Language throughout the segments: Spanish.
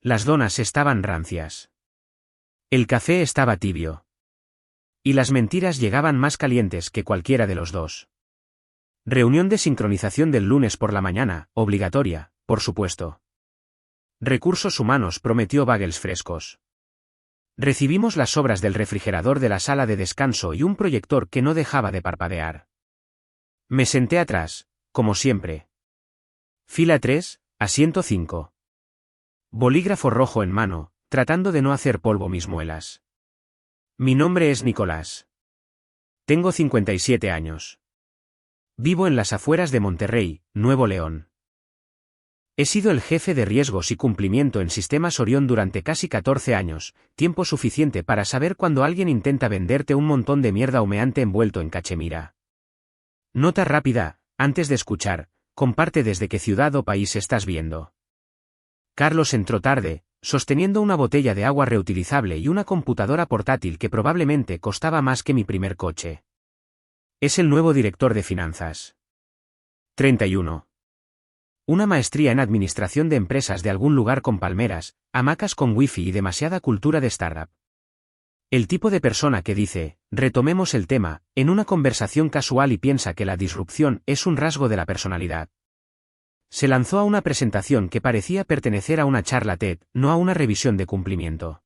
Las donas estaban rancias. El café estaba tibio. Y las mentiras llegaban más calientes que cualquiera de los dos. Reunión de sincronización del lunes por la mañana, obligatoria, por supuesto. Recursos Humanos prometió bagels frescos. Recibimos las sobras del refrigerador de la sala de descanso y un proyector que no dejaba de parpadear. Me senté atrás, como siempre. Fila 3, asiento 5. Bolígrafo rojo en mano, tratando de no hacer polvo mis muelas. Mi nombre es Nicolás. Tengo 57 años. Vivo en las afueras de Monterrey, Nuevo León. He sido el jefe de riesgos y cumplimiento en Sistemas Orión durante casi 14 años, tiempo suficiente para saber cuando alguien intenta venderte un montón de mierda humeante envuelto en cachemira. Nota rápida, antes de escuchar, comparte desde qué ciudad o país estás viendo. Carlos entró tarde, sosteniendo una botella de agua reutilizable y una computadora portátil que probablemente costaba más que mi primer coche. Es el nuevo director de finanzas. 31. Una maestría en administración de empresas de algún lugar con palmeras, hamacas con wifi y demasiada cultura de startup. El tipo de persona que dice, retomemos el tema, en una conversación casual y piensa que la disrupción es un rasgo de la personalidad. Se lanzó a una presentación que parecía pertenecer a una charla TED, no a una revisión de cumplimiento.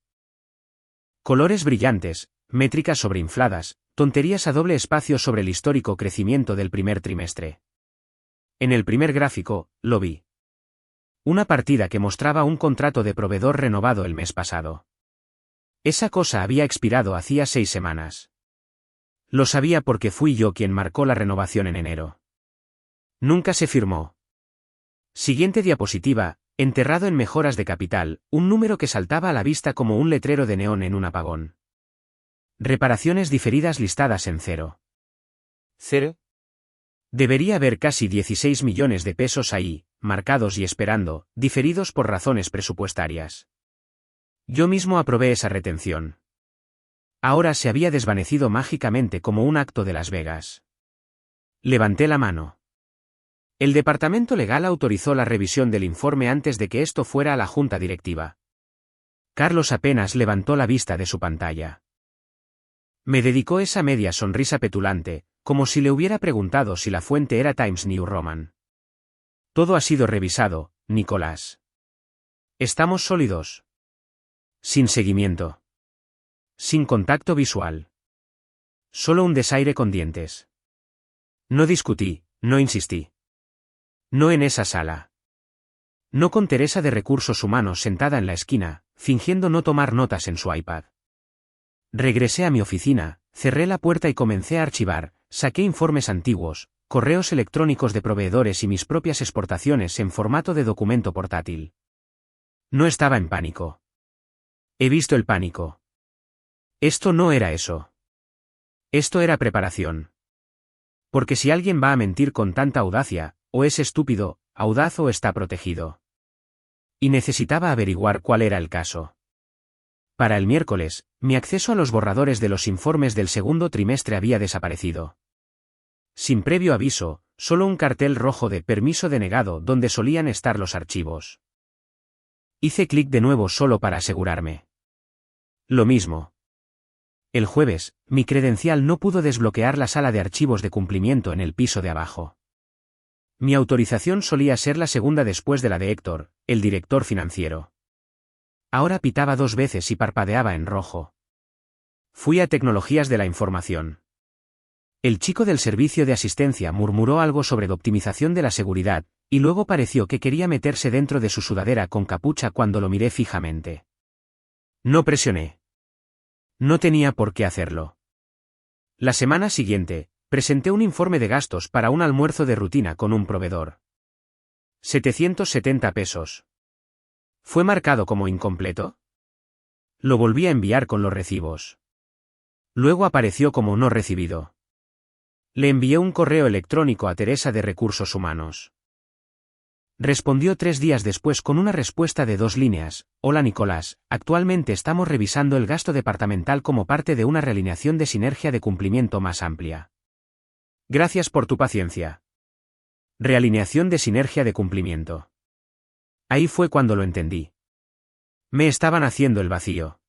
Colores brillantes, métricas sobreinfladas, tonterías a doble espacio sobre el histórico crecimiento del primer trimestre. En el primer gráfico, lo vi. Una partida que mostraba un contrato de proveedor renovado el mes pasado. Esa cosa había expirado hacía 6 semanas. Lo sabía porque fui yo quien marcó la renovación en enero. Nunca se firmó. Siguiente diapositiva, enterrado en mejoras de capital, un número que saltaba a la vista como un letrero de neón en un apagón. Reparaciones diferidas listadas en 0. ¿Cero? Debería haber casi 16 millones de pesos ahí, marcados y esperando, diferidos por razones presupuestarias. Yo mismo aprobé esa retención. Ahora se había desvanecido mágicamente como un acto de Las Vegas. Levanté la mano. El departamento legal autorizó la revisión del informe antes de que esto fuera a la junta directiva. Carlos apenas levantó la vista de su pantalla. Me dedicó esa media sonrisa petulante, como si le hubiera preguntado si la fuente era Times New Roman. Todo ha sido revisado, Nicolás. ¿Estamos sólidos? Sin seguimiento. Sin contacto visual. Solo un desaire con dientes. No discutí, no insistí. No en esa sala. No con Teresa de Recursos Humanos sentada en la esquina, fingiendo no tomar notas en su iPad. Regresé a mi oficina, cerré la puerta y comencé a archivar, saqué informes antiguos, correos electrónicos de proveedores y mis propias exportaciones en formato de documento portátil. No estaba en pánico. He visto el pánico. Esto no era eso. Esto era preparación. Porque si alguien va a mentir con tanta audacia, o es estúpido, audaz o está protegido. Y necesitaba averiguar cuál era el caso. Para el miércoles, mi acceso a los borradores de los informes del segundo trimestre había desaparecido. Sin previo aviso, solo un cartel rojo de permiso denegado donde solían estar los archivos. Hice clic de nuevo solo para asegurarme. Lo mismo. El jueves, mi credencial no pudo desbloquear la sala de archivos de cumplimiento en el piso de abajo. Mi autorización solía ser la segunda después de la de Héctor, el director financiero. Ahora pitaba 2 veces y parpadeaba en rojo. Fui a Tecnologías de la Información. El chico del servicio de asistencia murmuró algo sobre la optimización de la seguridad, y luego pareció que quería meterse dentro de su sudadera con capucha cuando lo miré fijamente. No presioné. No tenía por qué hacerlo. La semana siguiente, presenté un informe de gastos para un almuerzo de rutina con un proveedor. 770 pesos. ¿Fue marcado como incompleto? Lo volví a enviar con los recibos. Luego apareció como no recibido. Le envié un correo electrónico a Teresa de Recursos Humanos. Respondió 3 días después con una respuesta de 2 líneas. Hola Nicolás, actualmente estamos revisando el gasto departamental como parte de una realineación de sinergia de cumplimiento más amplia. Gracias por tu paciencia. Realineación de sinergia de cumplimiento. Ahí fue cuando lo entendí. Me estaban haciendo el vacío.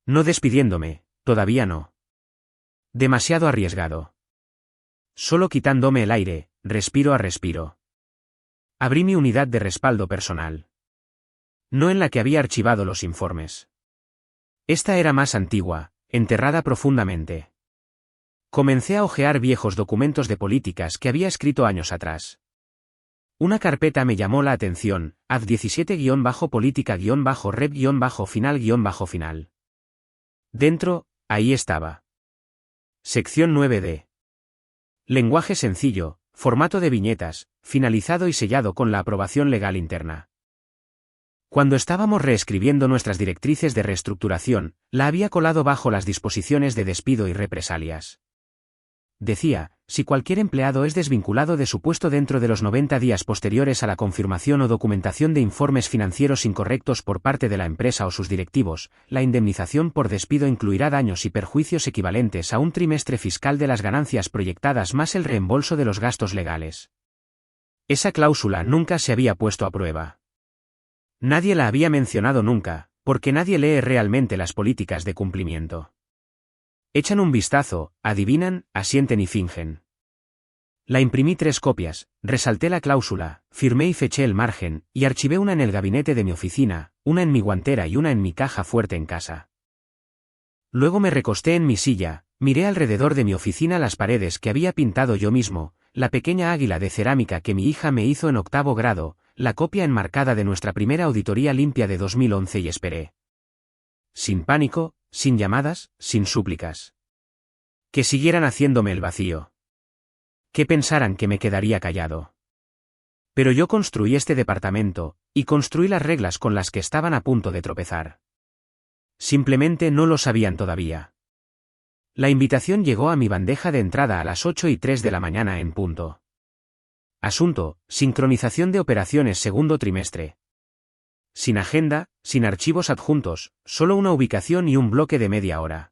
No despidiéndome, todavía no. Demasiado arriesgado. Solo quitándome el aire, respiro a respiro. Abrí mi unidad de respaldo personal. No en la que había archivado los informes. Esta era más antigua, enterrada profundamente. Comencé a hojear viejos documentos de políticas que había escrito años atrás. Una carpeta me llamó la atención, AD 17-política-rep-final-final. Dentro, ahí estaba. Sección 9D. Lenguaje sencillo, formato de viñetas, finalizado y sellado con la aprobación legal interna. Cuando estábamos reescribiendo nuestras directrices de reestructuración, la había colado bajo las disposiciones de despido y represalias. Decía, si cualquier empleado es desvinculado de su puesto dentro de los 90 días posteriores a la confirmación o documentación de informes financieros incorrectos por parte de la empresa o sus directivos, la indemnización por despido incluirá daños y perjuicios equivalentes a un trimestre fiscal de las ganancias proyectadas más el reembolso de los gastos legales. Esa cláusula nunca se había puesto a prueba. Nadie la había mencionado nunca, porque nadie lee realmente las políticas de cumplimiento. Echan un vistazo, adivinan, asienten y fingen. La imprimí 3 copias, resalté la cláusula, firmé y feché el margen, y archivé una en el gabinete de mi oficina, una en mi guantera y una en mi caja fuerte en casa. Luego me recosté en mi silla, miré alrededor de mi oficina las paredes que había pintado yo mismo, la pequeña águila de cerámica que mi hija me hizo en 8º grado, la copia enmarcada de nuestra primera auditoría limpia de 2011 y esperé. Sin pánico, sin llamadas, sin súplicas. Que siguieran haciéndome el vacío. Que pensaran que me quedaría callado. Pero yo construí este departamento, y construí las reglas con las que estaban a punto de tropezar. Simplemente no lo sabían todavía. La invitación llegó a mi bandeja de entrada a las 8:03 de la mañana en punto. Asunto, sincronización de operaciones segundo trimestre. Sin agenda, sin archivos adjuntos, solo una ubicación y un bloque de media hora.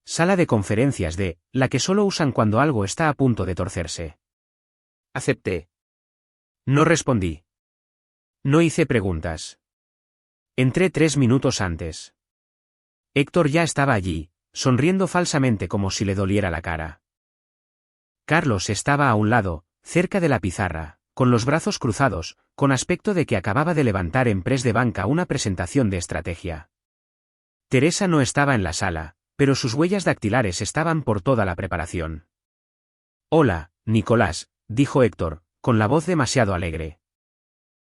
Sala de conferencias de, la que solo usan cuando algo está a punto de torcerse. Acepté. No respondí. No hice preguntas. Entré 3 minutos antes. Héctor ya estaba allí, sonriendo falsamente como si le doliera la cara. Carlos estaba a un lado, cerca de la pizarra, con los brazos cruzados, con aspecto de que acababa de levantar en press de banca una presentación de estrategia. Teresa no estaba en la sala, pero sus huellas dactilares estaban por toda la preparación. Hola, Nicolás, dijo Héctor, con la voz demasiado alegre.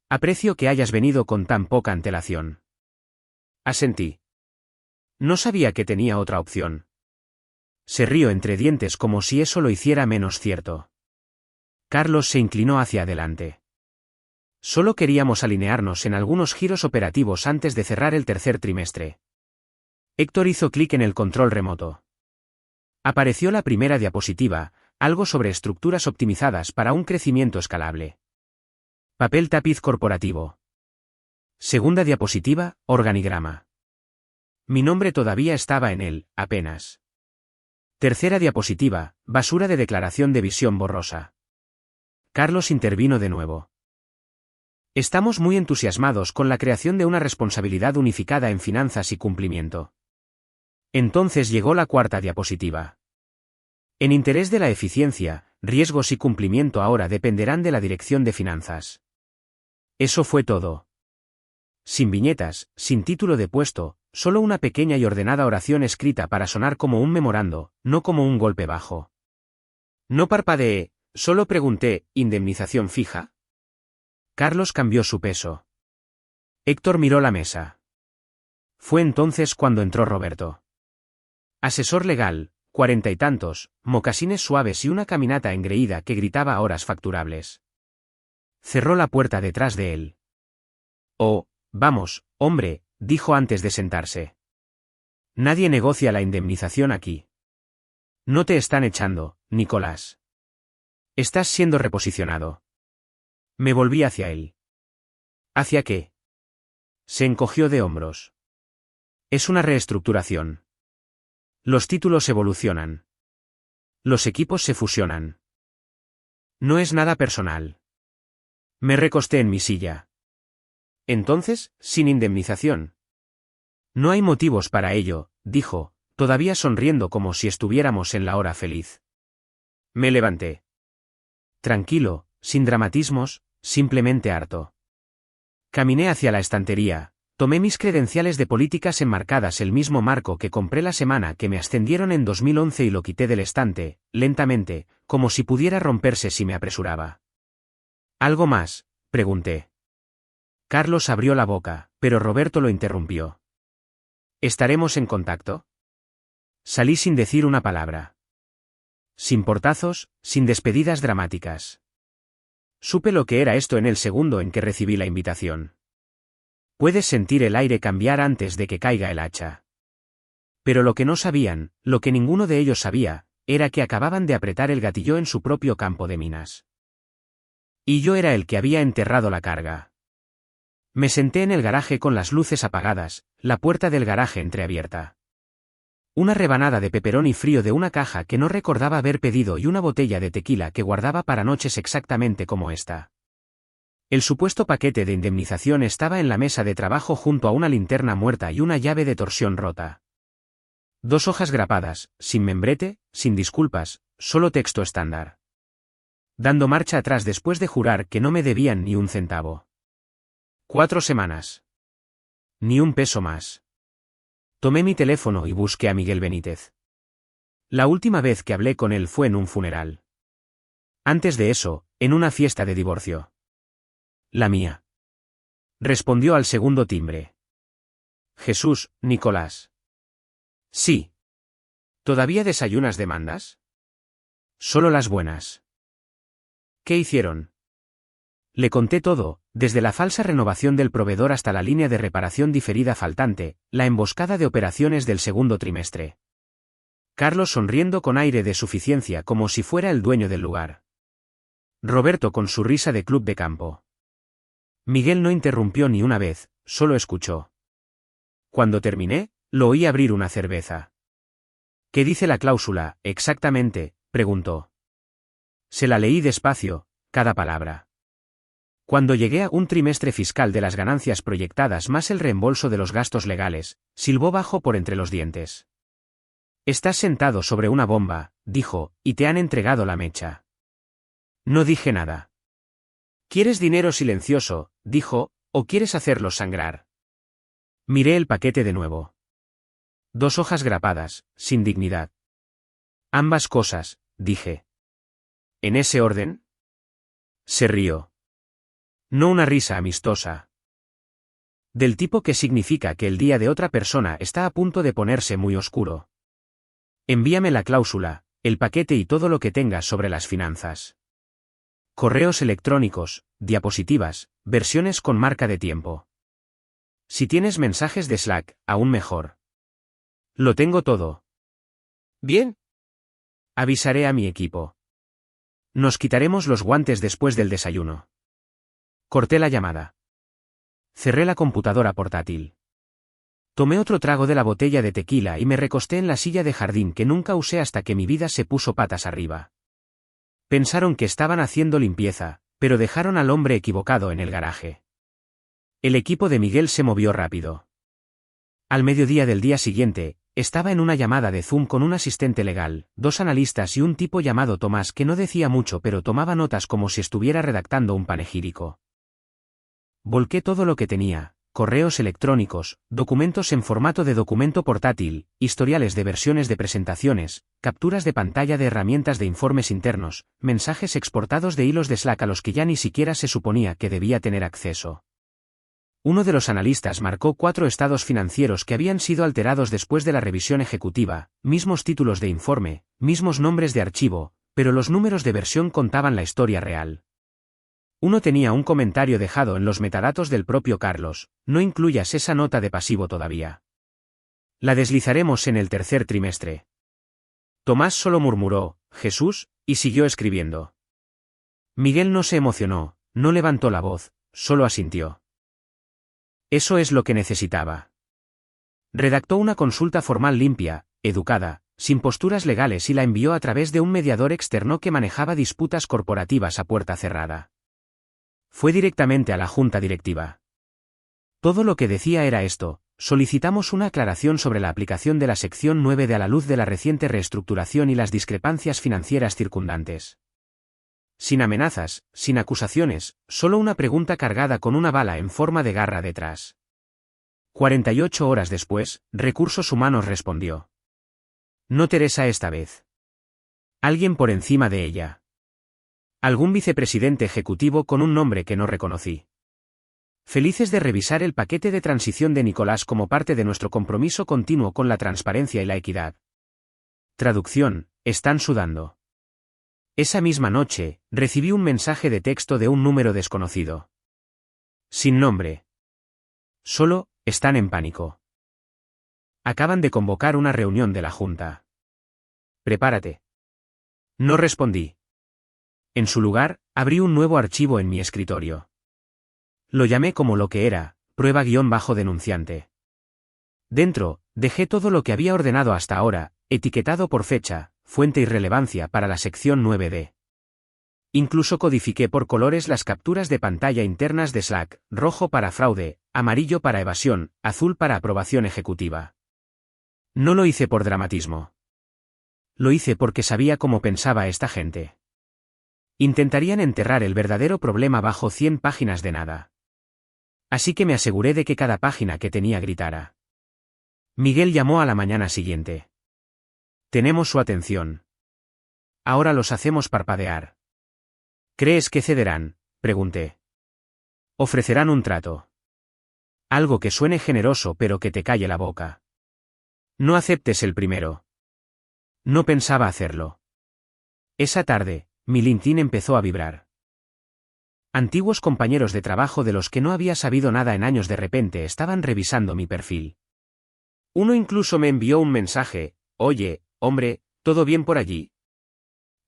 Aprecio que hayas venido con tan poca antelación. Asentí. No sabía que tenía otra opción. Se rió entre dientes como si eso lo hiciera menos cierto. Carlos se inclinó hacia adelante. Solo queríamos alinearnos en algunos giros operativos antes de cerrar el tercer trimestre. Héctor hizo clic en el control remoto. Apareció la primera diapositiva, algo sobre estructuras optimizadas para un crecimiento escalable. Papel tapiz corporativo. Segunda diapositiva, organigrama. Mi nombre todavía estaba en él, apenas. Tercera diapositiva, basura de declaración de visión borrosa. Carlos intervino de nuevo. Estamos muy entusiasmados con la creación de una responsabilidad unificada en finanzas y cumplimiento. Entonces llegó la cuarta diapositiva. En interés de la eficiencia, riesgos y cumplimiento ahora dependerán de la dirección de finanzas. Eso fue todo. Sin viñetas, sin título de puesto, solo una pequeña y ordenada oración escrita para sonar como un memorando, no como un golpe bajo. No parpadeé, solo pregunté, ¿indemnización fija? Carlos cambió su peso. Héctor miró la mesa. Fue entonces cuando entró Roberto. Asesor legal, 40 y tantos, mocasines suaves y una caminata engreída que gritaba a horas facturables. Cerró la puerta detrás de él. Oh, vamos, hombre, dijo antes de sentarse. Nadie negocia la indemnización aquí. No te están echando, Nicolás. Estás siendo reposicionado. Me volví hacia él. ¿Hacia qué? Se encogió de hombros. Es una reestructuración. Los títulos evolucionan. Los equipos se fusionan. No es nada personal. Me recosté en mi silla. Entonces, sin indemnización. No hay motivos para ello, dijo, todavía sonriendo como si estuviéramos en la hora feliz. Me levanté. Tranquilo, sin dramatismos, simplemente harto. Caminé hacia la estantería, tomé mis credenciales de políticas enmarcadas el mismo marco que compré la semana que me ascendieron en 2011 y lo quité del estante, lentamente, como si pudiera romperse si me apresuraba. ¿Algo más?, pregunté. Carlos abrió la boca, pero Roberto lo interrumpió. ¿Estaremos en contacto? Salí sin decir una palabra. Sin portazos, sin despedidas dramáticas. Supe lo que era esto en el segundo en que recibí la invitación. Puedes sentir el aire cambiar antes de que caiga el hacha. Pero lo que no sabían, lo que ninguno de ellos sabía, era que acababan de apretar el gatillo en su propio campo de minas. Y yo era el que había enterrado la carga. Me senté en el garaje con las luces apagadas, la puerta del garaje entreabierta. Una rebanada de pepperoni frío de una caja que no recordaba haber pedido y una botella de tequila que guardaba para noches exactamente como esta. El supuesto paquete de indemnización estaba en la mesa de trabajo junto a una linterna muerta y una llave de torsión rota. 2 hojas grapadas, sin membrete, sin disculpas, solo texto estándar. Dando marcha atrás después de jurar que no me debían ni un centavo. 4 semanas. Ni un peso más. Tomé mi teléfono y busqué a Miguel Benítez. La última vez que hablé con él fue en un funeral. Antes de eso, en una fiesta de divorcio. La mía. Respondió al segundo timbre. Jesús, Nicolás. Sí. ¿Todavía desayunas demandas? Solo las buenas. ¿Qué hicieron? Le conté todo, desde la falsa renovación del proveedor hasta la línea de reparación diferida faltante, la emboscada de operaciones del segundo trimestre. Carlos sonriendo con aire de suficiencia como si fuera el dueño del lugar. Roberto con su risa de club de campo. Miguel no interrumpió ni una vez, solo escuchó. Cuando terminé, lo oí abrir una cerveza. ¿Qué dice la cláusula, exactamente?, preguntó. Se la leí despacio, cada palabra. Cuando llegué a un trimestre fiscal de las ganancias proyectadas más el reembolso de los gastos legales, silbó bajo por entre los dientes. Estás sentado sobre una bomba, dijo, y te han entregado la mecha. No dije nada. ¿Quieres dinero silencioso?, dijo, ¿o quieres hacerlos sangrar? Miré el paquete de nuevo. 2 hojas grapadas, sin dignidad. Ambas cosas, dije. ¿En ese orden? Se rió. No una risa amistosa. Del tipo que significa que el día de otra persona está a punto de ponerse muy oscuro. Envíame la cláusula, el paquete y todo lo que tengas sobre las finanzas. Correos electrónicos, diapositivas, versiones con marca de tiempo. Si tienes mensajes de Slack, aún mejor. Lo tengo todo. Bien. Avisaré a mi equipo. Nos quitaremos los guantes después del desayuno. Corté la llamada. Cerré la computadora portátil. Tomé otro trago de la botella de tequila y me recosté en la silla de jardín que nunca usé hasta que mi vida se puso patas arriba. Pensaron que estaban haciendo limpieza, pero dejaron al hombre equivocado en el garaje. El equipo de Miguel se movió rápido. Al mediodía del día siguiente, estaba en una llamada de Zoom con un asistente legal, 2 analistas y un tipo llamado Tomás que no decía mucho pero tomaba notas como si estuviera redactando un panegírico. Volqué todo lo que tenía, correos electrónicos, documentos en formato de documento portátil, historiales de versiones de presentaciones, capturas de pantalla de herramientas de informes internos, mensajes exportados de hilos de Slack a los que ya ni siquiera se suponía que debía tener acceso. Uno de los analistas marcó 4 estados financieros que habían sido alterados después de la revisión ejecutiva, mismos títulos de informe, mismos nombres de archivo, pero los números de versión contaban la historia real. Uno tenía un comentario dejado en los metadatos del propio Carlos: no incluyas esa nota de pasivo todavía. La deslizaremos en el tercer trimestre. Tomás solo murmuró, Jesús, y siguió escribiendo. Miguel no se emocionó, no levantó la voz, solo asintió. Eso es lo que necesitaba. Redactó una consulta formal limpia, educada, sin posturas legales y la envió a través de un mediador externo que manejaba disputas corporativas a puerta cerrada. Fue directamente a la junta directiva. Todo lo que decía era esto: solicitamos una aclaración sobre la aplicación de la sección 9D a la luz de la reciente reestructuración y las discrepancias financieras circundantes. Sin amenazas, sin acusaciones, solo una pregunta cargada con una bala en forma de garra detrás. 48 horas después, Recursos Humanos respondió. No Teresa esta vez. Alguien por encima de ella. Algún vicepresidente ejecutivo con un nombre que no reconocí. Felices de revisar el paquete de transición de Nicolás como parte de nuestro compromiso continuo con la transparencia y la equidad. Traducción: están sudando. Esa misma noche, recibí un mensaje de texto de un número desconocido. Sin nombre. Solo, están en pánico. Acaban de convocar una reunión de la Junta. Prepárate. No respondí. En su lugar, abrí un nuevo archivo en mi escritorio. Lo llamé como lo que era, prueba-denunciante. Dentro, dejé todo lo que había ordenado hasta ahora, etiquetado por fecha, fuente y relevancia para la sección 9D. Incluso codifiqué por colores las capturas de pantalla internas de Slack: rojo para fraude, amarillo para evasión, azul para aprobación ejecutiva. No lo hice por dramatismo. Lo hice porque sabía cómo pensaba esta gente. Intentarían enterrar el verdadero problema bajo 100 páginas de nada. Así que me aseguré de que cada página que tenía gritara. Miguel llamó a la mañana siguiente. Tenemos su atención. Ahora los hacemos parpadear. ¿Crees que cederán?, pregunté. Ofrecerán un trato. Algo que suene generoso pero que te calle la boca. No aceptes el primero. No pensaba hacerlo. Esa tarde, mi LinkedIn empezó a vibrar. Antiguos compañeros de trabajo de los que no había sabido nada en años de repente estaban revisando mi perfil. Uno incluso me envió un mensaje: oye, hombre, ¿todo bien por allí?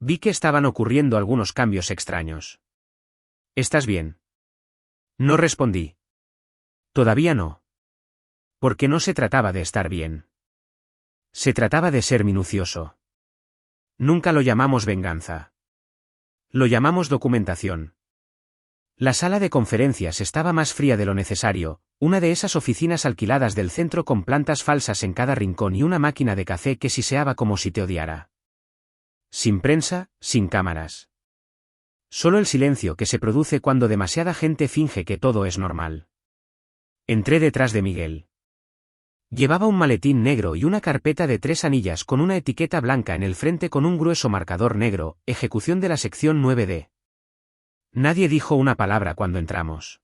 Vi que estaban ocurriendo algunos cambios extraños. ¿Estás bien? No respondí. Todavía no. Porque no se trataba de estar bien. Se trataba de ser minucioso. Nunca lo llamamos venganza. Lo llamamos documentación. La sala de conferencias estaba más fría de lo necesario, una de esas oficinas alquiladas del centro con plantas falsas en cada rincón y una máquina de café que siseaba como si te odiara. Sin prensa, sin cámaras. Solo el silencio que se produce cuando demasiada gente finge que todo es normal. Entré detrás de Miguel. Llevaba un maletín negro y una carpeta de 3 anillas con una etiqueta blanca en el frente con un grueso marcador negro: ejecución de la sección 9D. Nadie dijo una palabra cuando entramos.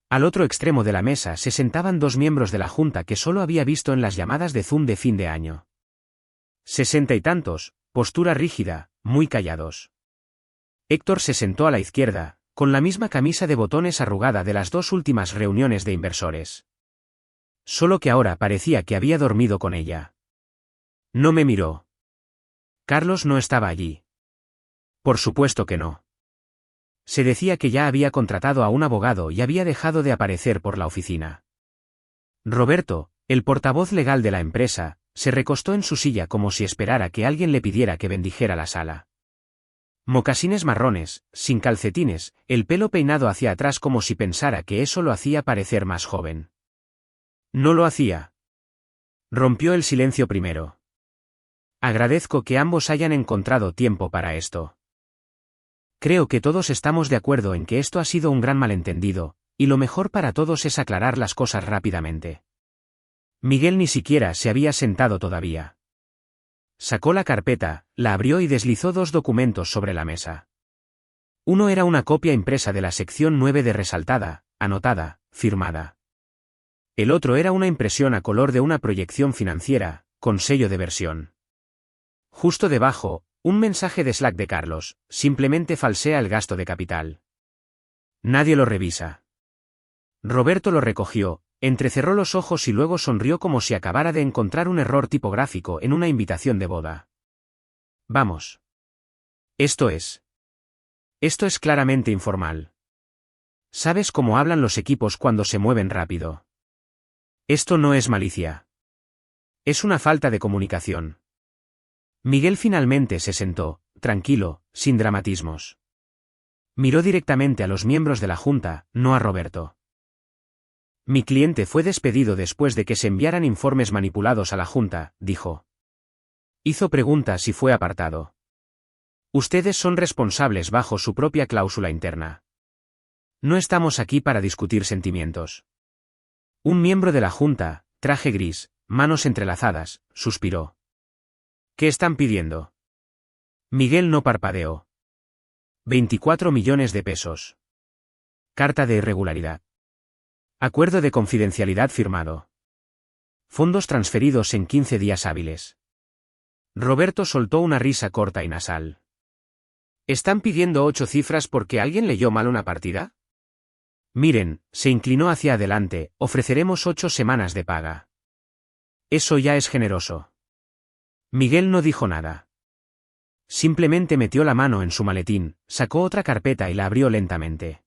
Al otro extremo de la mesa se sentaban 2 miembros de la Junta que solo había visto en las llamadas de Zoom de fin de año. 60 y tantos, postura rígida, muy callados. Héctor se sentó a la izquierda, con la misma camisa de botones arrugada de las 2 últimas reuniones de inversores. Solo que ahora parecía que había dormido con ella. No me miró. Carlos no estaba allí. Por supuesto que no. Se decía que ya había contratado a un abogado y había dejado de aparecer por la oficina. Roberto, el portavoz legal de la empresa, se recostó en su silla como si esperara que alguien le pidiera que bendijera la sala. Mocasines marrones, sin calcetines, el pelo peinado hacia atrás como si pensara que eso lo hacía parecer más joven. No lo hacía. Rompió el silencio primero. Agradezco que ambos hayan encontrado tiempo para esto. Creo que todos estamos de acuerdo en que esto ha sido un gran malentendido, y lo mejor para todos es aclarar las cosas rápidamente. Miguel ni siquiera se había sentado todavía. Sacó la carpeta, la abrió y deslizó 2 documentos sobre la mesa. Uno era una copia impresa de la sección 9D resaltada, anotada, firmada. El otro era una impresión a color de una proyección financiera, con sello de versión. Justo debajo, un mensaje de Slack de Carlos: simplemente falsea el gasto de capital. Nadie lo revisa. Roberto lo recogió, entrecerró los ojos y luego sonrió como si acabara de encontrar un error tipográfico en una invitación de boda. Vamos. Esto es claramente informal. ¿Sabes cómo hablan los equipos cuando se mueven rápido? Esto no es malicia. Es una falta de comunicación. Miguel finalmente se sentó, tranquilo, sin dramatismos. Miró directamente a los miembros de la Junta, no a Roberto. Mi cliente fue despedido después de que se enviaran informes manipulados a la Junta, dijo. Hizo preguntas y fue apartado. Ustedes son responsables bajo su propia cláusula interna. No estamos aquí para discutir sentimientos. Un miembro de la Junta, traje gris, manos entrelazadas, suspiró. ¿Qué están pidiendo? Miguel no parpadeó. 24 millones de pesos. Carta de irregularidad. Acuerdo de confidencialidad firmado. Fondos transferidos en 15 días hábiles. Roberto soltó una risa corta y nasal. ¿Están pidiendo 8 cifras porque alguien leyó mal una partida? Miren, se inclinó hacia adelante, ofreceremos 8 semanas de paga. Eso ya es generoso. Miguel no dijo nada. Simplemente metió la mano en su maletín, sacó otra carpeta y la abrió lentamente.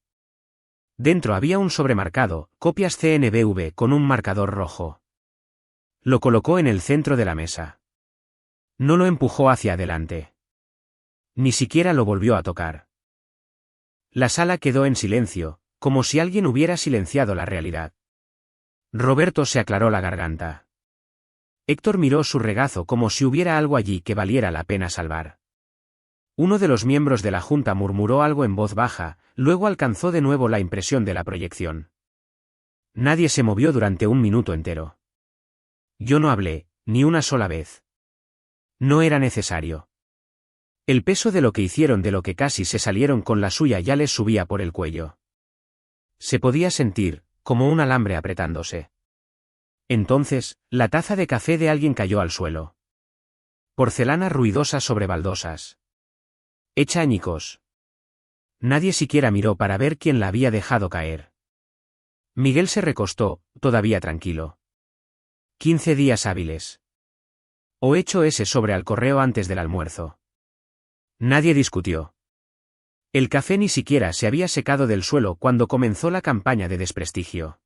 Dentro había un sobremarcado, copias CNBV con un marcador rojo. Lo colocó en el centro de la mesa. No lo empujó hacia adelante. Ni siquiera lo volvió a tocar. La sala quedó en silencio, como si alguien hubiera silenciado la realidad. Roberto se aclaró la garganta. Héctor miró su regazo como si hubiera algo allí que valiera la pena salvar. Uno de los miembros de la Junta murmuró algo en voz baja, luego alcanzó de nuevo la impresión de la proyección. Nadie se movió durante un minuto entero. Yo no hablé, ni una sola vez. No era necesario. El peso de lo que hicieron, de lo que casi se salieron con la suya, ya les subía por el cuello. Se podía sentir, como un alambre apretándose. Entonces, la taza de café de alguien cayó al suelo. Porcelana ruidosa sobre baldosas. Hecha añicos. Nadie siquiera miró para ver quién la había dejado caer. Miguel se recostó, todavía tranquilo. 15 días hábiles. O hecho ese sobre al correo antes del almuerzo. Nadie discutió. El café ni siquiera se había secado del suelo cuando comenzó la campaña de desprestigio.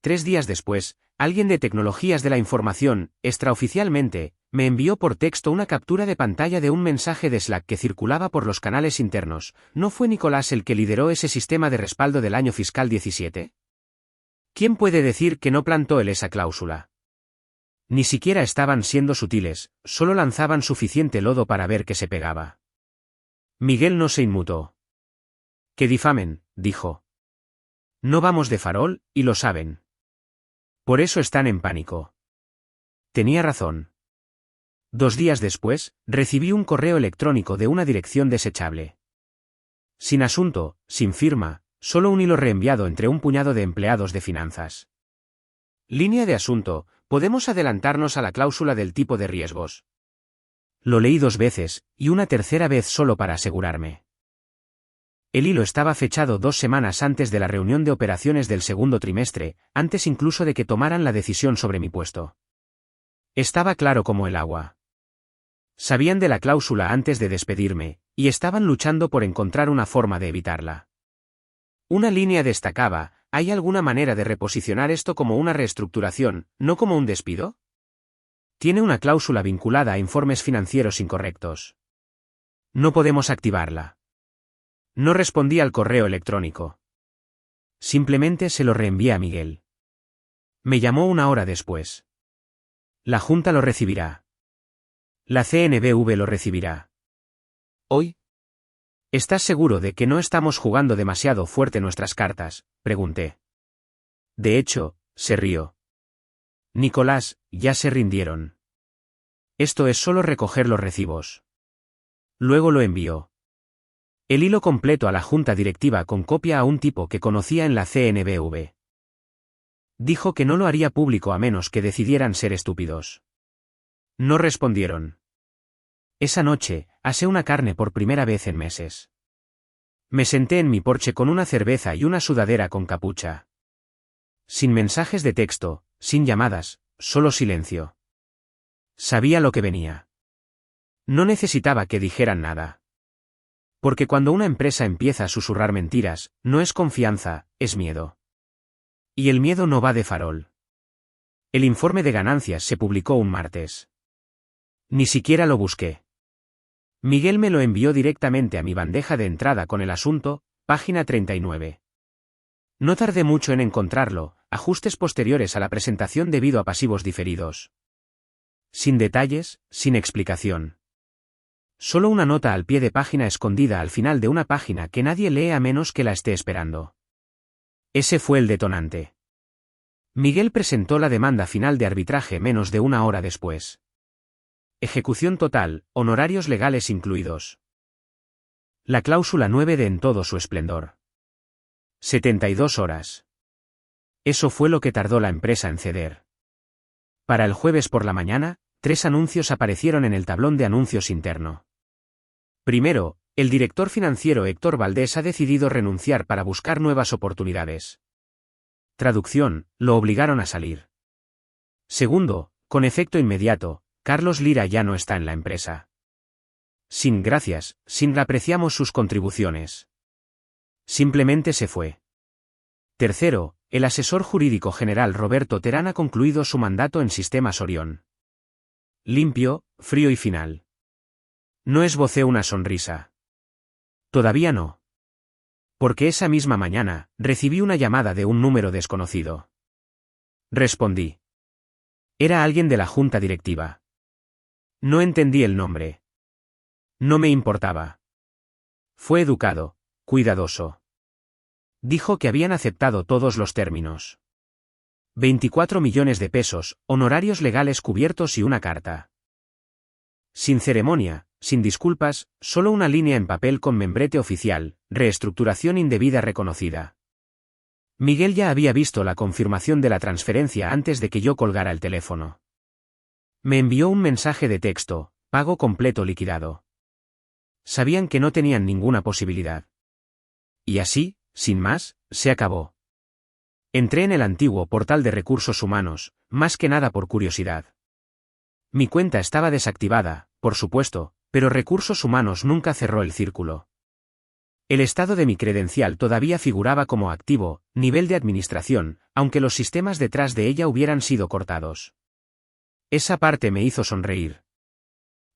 3 días después, alguien de Tecnologías de la Información, extraoficialmente, me envió por texto una captura de pantalla de un mensaje de Slack que circulaba por los canales internos. ¿No fue Nicolás el que lideró ese sistema de respaldo del año fiscal 17? ¿Quién puede decir que no plantó él esa cláusula? Ni siquiera estaban siendo sutiles, solo lanzaban suficiente lodo para ver que se pegaba. Miguel no se inmutó. Que difamen, dijo. No vamos de farol, y lo saben. Por eso están en pánico. Tenía razón. 2 días después, recibí un correo electrónico de una dirección desechable. Sin asunto, sin firma, solo un hilo reenviado entre un puñado de empleados de finanzas. Línea de asunto, podemos adelantarnos a la cláusula del tipo de riesgos. Lo leí 2 veces, y una tercera vez solo para asegurarme. El hilo estaba fechado 2 semanas antes de la reunión de operaciones del segundo trimestre, antes incluso de que tomaran la decisión sobre mi puesto. Estaba claro como el agua. Sabían de la cláusula antes de despedirme, y estaban luchando por encontrar una forma de evitarla. Una línea destacaba: ¿hay alguna manera de reposicionar esto como una reestructuración, no como un despido? Tiene una cláusula vinculada a informes financieros incorrectos. No podemos activarla. No respondí al correo electrónico. Simplemente se lo reenvié a Miguel. Me llamó 1 hora después. La Junta lo recibirá. La CNBV lo recibirá. ¿Hoy? ¿Estás seguro de que no estamos jugando demasiado fuerte nuestras cartas?, pregunté. De hecho, se rió. Nicolás, ya se rindieron. Esto es solo recoger los recibos. Luego lo envió. El hilo completo a la junta directiva con copia a un tipo que conocía en la CNBV. Dijo que no lo haría público a menos que decidieran ser estúpidos. No respondieron. Esa noche, asé una carne por primera vez en meses. Me senté en mi porche con una cerveza y una sudadera con capucha. Sin mensajes de texto, sin llamadas, solo silencio. Sabía lo que venía. No necesitaba que dijeran nada. Porque cuando una empresa empieza a susurrar mentiras, no es confianza, es miedo. Y el miedo no va de farol. El informe de ganancias se publicó un martes. Ni siquiera lo busqué. Miguel me lo envió directamente a mi bandeja de entrada con el asunto, página 39. No tardé mucho en encontrarlo, ajustes posteriores a la presentación debido a pasivos diferidos. Sin detalles, sin explicación. Solo una nota al pie de página escondida al final de una página que nadie lee a menos que la esté esperando. Ese fue el detonante. Miguel presentó la demanda final de arbitraje menos de una hora después. Ejecución total, honorarios legales incluidos. La cláusula 9 de en todo su esplendor. 72 horas. Eso fue lo que tardó la empresa en ceder. Para el jueves por la mañana, 3 anuncios aparecieron en el tablón de anuncios interno. Primero, el director financiero Héctor Valdés ha decidido renunciar para buscar nuevas oportunidades. Traducción, lo obligaron a salir. Segundo, con efecto inmediato, Carlos Lira ya no está en la empresa. Sin gracias, sin apreciamos sus contribuciones. Simplemente se fue. Tercero, el asesor jurídico general Roberto Terán ha concluido su mandato en Sistemas Orión. Limpio, frío y final. No esbocé una sonrisa. Todavía no. Porque esa misma mañana, recibí una llamada de un número desconocido. Respondí. Era alguien de la junta directiva. No entendí el nombre. No me importaba. Fue educado, cuidadoso. Dijo que habían aceptado todos los términos. 24 millones de pesos, honorarios legales cubiertos y una carta. Sin ceremonia, sin disculpas, solo una línea en papel con membrete oficial, reestructuración indebida reconocida. Miguel ya había visto la confirmación de la transferencia antes de que yo colgara el teléfono. Me envió un mensaje de texto, pago completo liquidado. Sabían que no tenían ninguna posibilidad. Y así, sin más, se acabó. Entré en el antiguo portal de recursos humanos, más que nada por curiosidad. Mi cuenta estaba desactivada, por supuesto, pero Recursos Humanos nunca cerró el círculo. El estado de mi credencial todavía figuraba como activo, nivel de administración, aunque los sistemas detrás de ella hubieran sido cortados. Esa parte me hizo sonreír.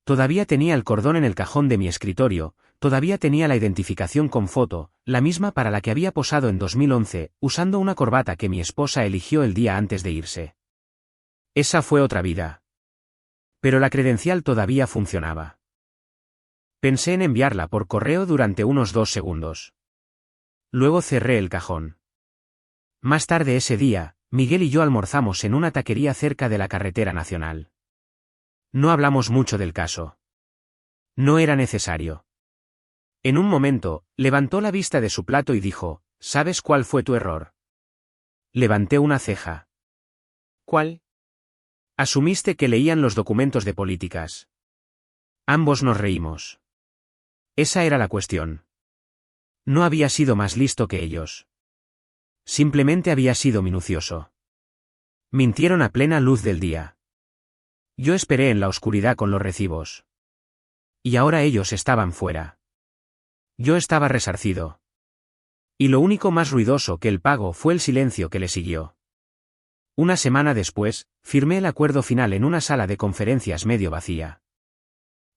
Todavía tenía el cordón en el cajón de mi escritorio, todavía tenía la identificación con foto, la misma para la que había posado en 2011, usando una corbata que mi esposa eligió el día antes de irse. Esa fue otra vida. Pero la credencial todavía funcionaba. Pensé en enviarla por correo durante unos 2 segundos. Luego cerré el cajón. Más tarde ese día, Miguel y yo almorzamos en una taquería cerca de la carretera nacional. No hablamos mucho del caso. No era necesario. En un momento, levantó la vista de su plato y dijo, ¿sabes cuál fue tu error? Levanté una ceja. ¿Cuál? Asumiste que leían los documentos de políticas. Ambos nos reímos. Esa era la cuestión. No había sido más listo que ellos. Simplemente había sido minucioso. Mintieron a plena luz del día. Yo esperé en la oscuridad con los recibos. Y ahora ellos estaban fuera. Yo estaba resarcido. Y lo único más ruidoso que el pago fue el silencio que le siguió. Una semana después, firmé el acuerdo final en una sala de conferencias medio vacía.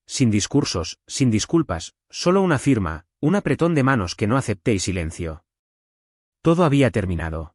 Sin discursos, sin disculpas, solo una firma, un apretón de manos que no acepté y silencio. Todo había terminado.